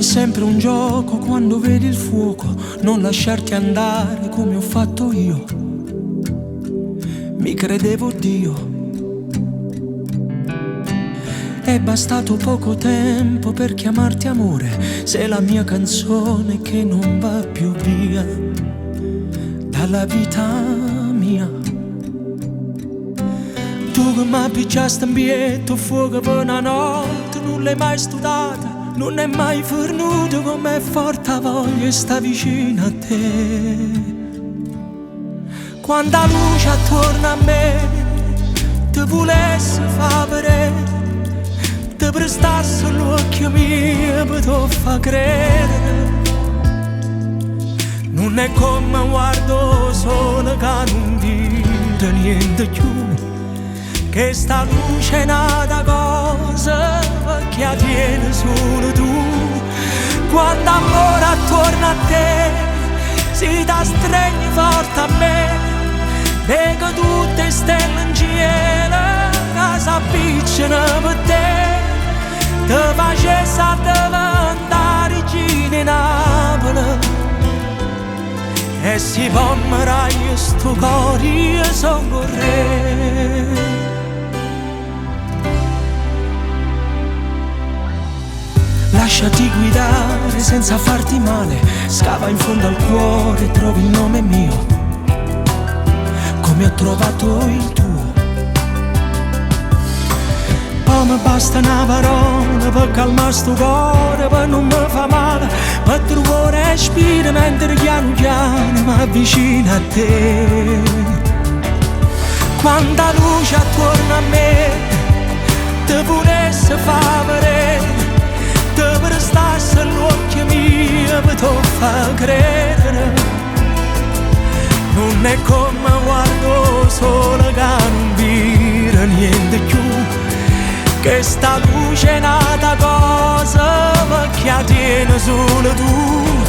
sempre un gioco quando vedi il fuoco, non lasciarti andare come ho fatto io. Mi credevo Dio. È bastato poco tempo per chiamarti amore. Sei la mia canzone che non va più via dalla vita mia. Tu che mi picciaste in bietto fuoco per una notte, non l'hai mai studiata, non è mai fornuto come forte voglia e sta vicino a te. Quando la luce attorno a me ti volesse far vedere, ti prestasse l'occhio mio per te fa credere. Non è come guardo solo che non vedo niente più, che sta luce è nata cosa che tiene solo tu. Quando amore attorno a te si dà stregni forte a me, vedo tutte stelle in cielo che si avvicinano per te. Ti facesse a diventare regina in Napoli e si pommerà io sto cuore, io sono il re. Lasciati guidare senza farti male, scava in fondo al cuore e trovi il nome mio, come ho trovato il tuo. Poi mi basta una parola per calmare sto cuore, per non mi fa male, per trovare respiro mentre piano piano mi avvicino a te. Quando la luce attorno a me ti volesse far vedere, ti prestasse l'occhio mio per te fa credere. Non è come guardo solo che non vedo niente più, che sta luce è nata cosa che tiene solo tu.